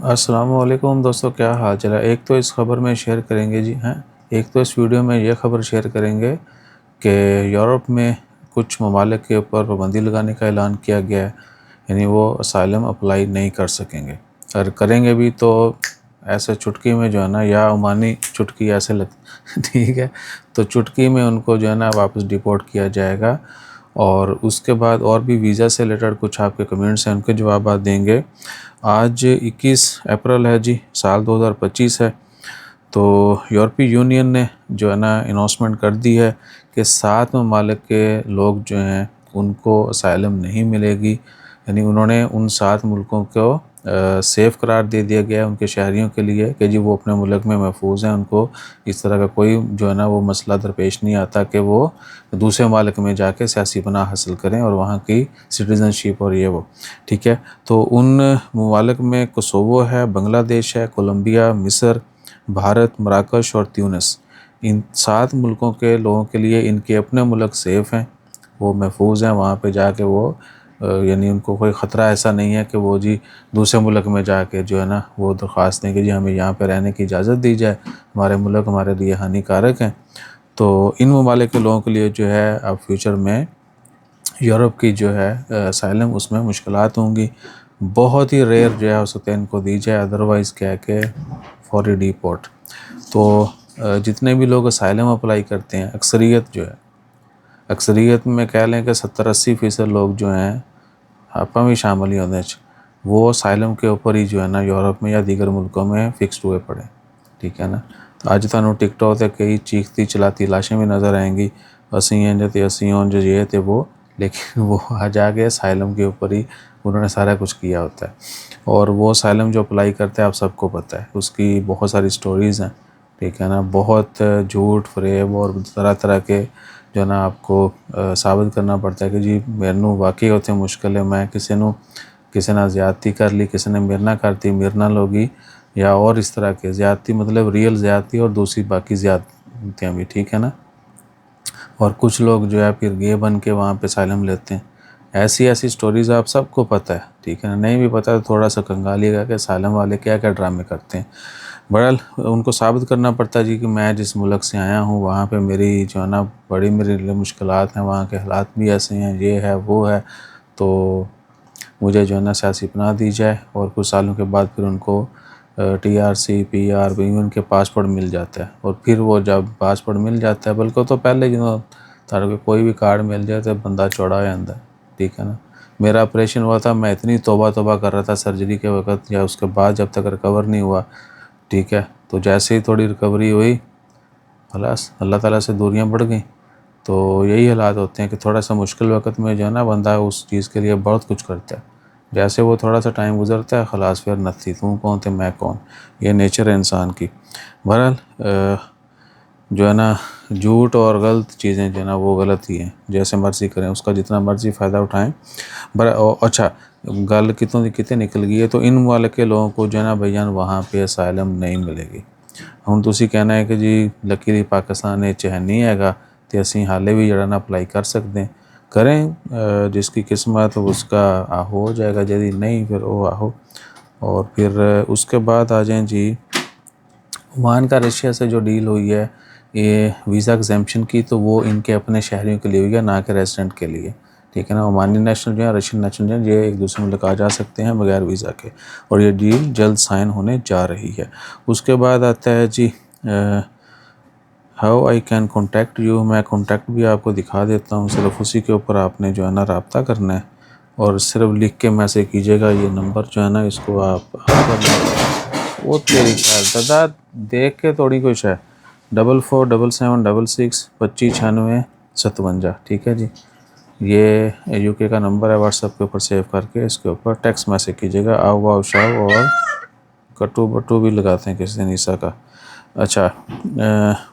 अस्सलामुअलैकुम दोस्तों, क्या हाल चाल है। एक तो इस खबर में शेयर करेंगे जी हैं, एक तो इस वीडियो में ये खबर शेयर करेंगे कि यूरोप में कुछ ममालिक के ऊपर पाबंदी लगाने का ऐलान किया गया है। यानी वो असाइलम अप्लाई नहीं कर सकेंगे, और करेंगे भी तो ऐसे चुटकी में जो है ना, या ओमानी चुटकी ऐसे लग ठीक है। तो चुटकी में उनको जो है ना वापस डिपोर्ट किया जाएगा। और उसके बाद और भी वीज़ा से रिलेटेड कुछ आपके कमेंट्स हैं, उनके जवाब आप देंगे। आज 21 अप्रैल है जी, साल 2025 है। तो यूरोपीय यूनियन ने जो है ना अनाउंसमेंट कर दी है कि 7 ममालिक के लोग जो हैं उनको असाइलम नहीं मिलेगी। यानी उन्होंने उन 7 मुल्कों को सेफ़ करार दे दिया गया है उनके शहरियों के लिए कि जी वो अपने मुल्क में महफूज हैं। उनको इस तरह का कोई जो है ना वो मसला दरपेश नहीं आता कि वो दूसरे मुल्क में जाके सियासी पनाह हासिल करें और वहाँ की सिटीज़नशिप और ये वो, ठीक है। तो उन ममालिक में कोसोवो है, बांग्लादेश है, कोलंबिया, मिस्र, भारत, मराकश और ट्यूनिस। इन 7 मुल्कों के लोगों के लिए इनके अपने मुल्क सेफ़ हैं, वो महफूज हैं। वहाँ पे जाके वो यानी उनको कोई ख़तरा ऐसा नहीं है कि वो जी दूसरे मुल्क में जाके जो है ना वो दरख्वास्त दें कि जी हमें यहाँ पे रहने की इजाज़त दी जाए, हमारे मुल्क हमारे लिए हानिकारक हैं। तो इन ममालिक के लोगों के लिए जो है अब फ्यूचर में यूरोप की जो है असाइलम उसमें मुश्किलात होंगी। बहुत ही रेयर जो है हो सकता है इनको दी जाए, अदरवाइज़ क्या है कि फौरी डिपोर्ट। तो जितने भी लोग असाइलम अप्लाई करते हैं, अक्सरियत जो है, अक्सरियत में कह लें कि 70-80% लोग जो हैं, आप भी शामिल ही होते हैं, वो असाइलम के ऊपर ही जो है ना यूरोप में या दीगर मुल्कों में फिक्सड हुए पड़े, ठीक है ना। तो अज तुहानू टिकटॉक ते कई चीखती चलाती लाशें भी नज़र आएंगी, असी इंज ते असी उंज ये ते वो, लेकिन वो आ जाके असाइलम के ऊपर ही उन्होंने सारा कुछ किया होता है। और वो असाइलम जो अप्लाई करते हैं आप सबको पता है, उसकी बहुत सारी स्टोरीज़ हैं, ठीक है ना। बहुत झूठ फरेब और तरह तरह के जो है ना आपको साबित करना पड़ता है कि जी मैनू वाकई होते मुश्किल है, मैं किसी ना ज़्यादती कर ली, किसी ने मेरे ना करती, मेरे ना लोगी, या और इस तरह के ज़्यादती, मतलब रियल ज़्यादती और दूसरी बाकी ज़्यादतियाँ भी, ठीक है ना। और कुछ लोग जो है फिर गे बन के वहाँ पे असाइलम लेते हैं। ऐसी ऐसी स्टोरीज़ आप सबको पता है, ठीक है ना। नहीं भी पता तो थोड़ा सा कंगालिएगा कि असाइलम वाले क्या क्या ड्रामे करते हैं। बहरहाल उनको साबित करना पड़ता है जी कि मैं जिस मुल्क से आया हूँ वहाँ पे मेरी जो है ना बड़ी मेरे लिए मुश्किलात हैं, वहाँ के हालात भी ऐसे हैं, ये है वो है। तो मुझे जो है ना सियासी पनाह दी जाए, और कुछ सालों के बाद फिर उनको TRC PR इवन के पासपोर्ट मिल जाता है। और फिर वो जब पासपोर्ट मिल जाता है, बल्कि तो पहले जो तारे को कोई भी कार्ड मिल जाए तो बंदा चौड़ा हो जाता है, ठीक है ना। मेरा ऑपरेशन हुआ था, मैं इतनी तौबा तौबा कर रहा था सर्जरी के वक्त या उसके बाद, जब तक रिकवर नहीं हुआ, ठीक है। तो जैसे ही थोड़ी रिकवरी हुई, खलास अल्लाह ताला से दूरियां बढ़ गई। तो यही हालात होते हैं कि थोड़ा सा मुश्किल वक्त में जो है ना बंदा उस चीज़ के लिए बहुत कुछ करता है। जैसे वो थोड़ा सा टाइम गुजरता है, खलास फिर नथी, तू कौन थे मैं कौन, ये नेचर है इंसान की। बहरहाल जो है ना झूठ और गलत चीज़ें जो है ना वो गलत ही हैं, जैसे मर्ज़ी करें, उसका जितना मर्ज़ी फ़ायदा उठाएं। अच्छा, गल कितने निकल गई है। तो इन वाले के लोगों को जो है ना भैया वहाँ पे असाइलम नहीं मिलेगी। ਹੁਣ ਤੁਸੀਂ कहना है कि जी लकीली पाकिस्तान ने चहनी हैगा तो असी हाले भी जरा ना अप्लाई कर सकते हैं, करें। जिसकी किस्मत उसका आहो हो जाएगा, यदि नहीं फिर वो आहो। और फिर उसके बाद आ जाएं जी, ओमान का रशिया से जो डील हुई है ये वीज़ा एग्जेम्पशन की, तो वो इनके अपने शहरियों के लिए हुई है, ना कि रेजिडेंट के लिए, ठीक है ना। ओमानी नेशनल जो है, रशियन नेशनल जो है, ये एक दूसरे मुल्क आ जा सकते हैं बगैर वीज़ा के, और ये डील जल्द साइन होने जा रही है। उसके बाद आता है जी how I can contact you. मैं कॉन्टैक्ट भी आपको दिखा देता हूँ, सिर्फ उसी के ऊपर आपने जो है ना रब्ता करना है, और सिर्फ लिख के मैसेज कीजिएगा। ये नंबर जो है ना इसको आप वो तेरी ख्याल दादा देख के थोड़ी कुछ है, 447766259657, ठीक है जी। ये UK का नंबर है, व्हाट्सएप के ऊपर सेव करके इसके ऊपर टेक्स्ट मैसेज कीजिएगा। आओ वाओ शाओ, और कट्टू बट्टू भी लगाते हैं किसी दिन ईसा का। अच्छा,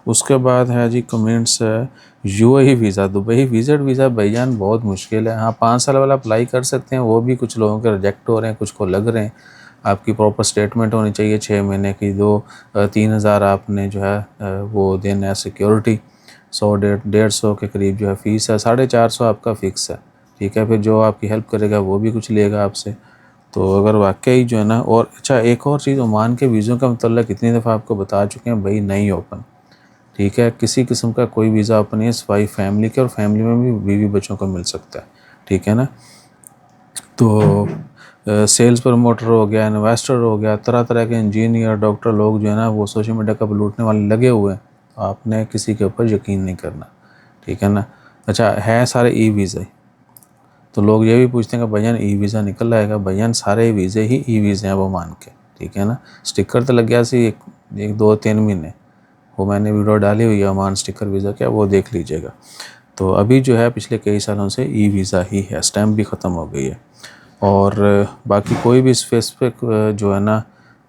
उसके बाद है जी comments, UAE visa, Dubai visit visa भाईजान बहुत मुश्किल है। हाँ, 5 साल वाला अप्लाई कर सकते हैं, वो भी कुछ लोगों के रिजेक्ट हो रहे हैं, कुछ को लग रहे हैं। आपकी प्रॉपर स्टेटमेंट होनी चाहिए 6 महीने की, 3,000 आपने जो है वो देना है सिक्योरिटी, 100-150 के करीब जो है फ़ीस है, 450 आपका फ़िक्स है, ठीक है। फिर जो आपकी हेल्प करेगा वो भी कुछ लेगा आपसे। तो अगर वाकई जो है ना, और अच्छा एक और चीज़, ओमान के वीज़ों का मतलब कितनी दफ़ा आपको बता चुके हैं भाई, नहीं ओपन, ठीक है, किसी किस्म का कोई वीज़ा ओपन नहीं है सिवाय फैमिली के, और फैमिली में भी बीवी बच्चों को मिल सकता है, ठीक है ना। तो सेल्स प्रमोटर हो गया, इन्वेस्टर हो गया, तरह तरह के इंजीनियर, डॉक्टर लोग जो है ना वो सोशल मीडिया का लूटने वाले लगे हुए हैं। आपने किसी के ऊपर यकीन नहीं करना, ठीक है ना। अच्छा है सारे ई वीज़ा, तो लोग ये भी पूछते हैं कि भैया ई वीज़ा निकल आएगा, भैया सारे वीज़े ही ई वीज़े हैं वो मान के, ठीक है ना। स्टिकर तो लग गया सी एक 2-3 महीने, वो मैंने वीडियो डाली हुई है ओमान स्टिकर वीज़ा क्या, वो देख लीजिएगा। तो अभी जो है पिछले कई सालों से ई वीज़ा ही है, स्टैम्प भी ख़त्म हो गई है। और बाकी कोई भी स्पेसिफिक जो है ना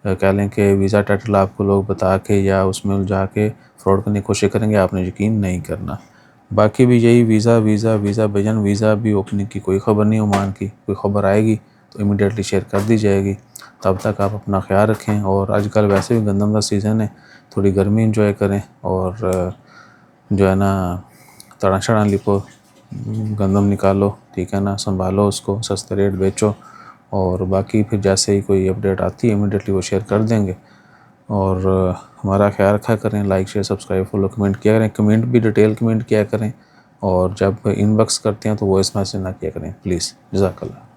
कह लें कि वीज़ा टाइटल आपको लोग बता के या उसमें उलझा के फ्रॉड करने की कोशिश करेंगे, आपने यकीन नहीं करना। बाकी भी यही वीज़ा वीज़ा वीज़ा भजन, वीज़ा भी ओपनिंग की कोई ख़बर नहीं ओमान की, कोई ख़बर आएगी तो इमीडिएटली शेयर कर दी जाएगी। तब तक आप अपना ख्याल रखें, और आजकल वैसे भी गंदम का सीज़न है, थोड़ी गर्मी इंजॉय करें, और जो है ना तड़ा शड़ा लिपो, गंदम निकालो, ठीक है ना, संभालो उसको, सस्ते रेट बेचो। और बाकी फिर जैसे ही कोई अपडेट आती है इमीडिएटली वो शेयर कर देंगे। और हमारा ख्याल रखा करें, like share subscribe follow comment किया करें, कमेंट भी डिटेल कमेंट किया करें, और जब इनबॉक्स करते हैं तो वॉइस मैसेज ना किया करें प्लीज़। जज़ाकल्लाह।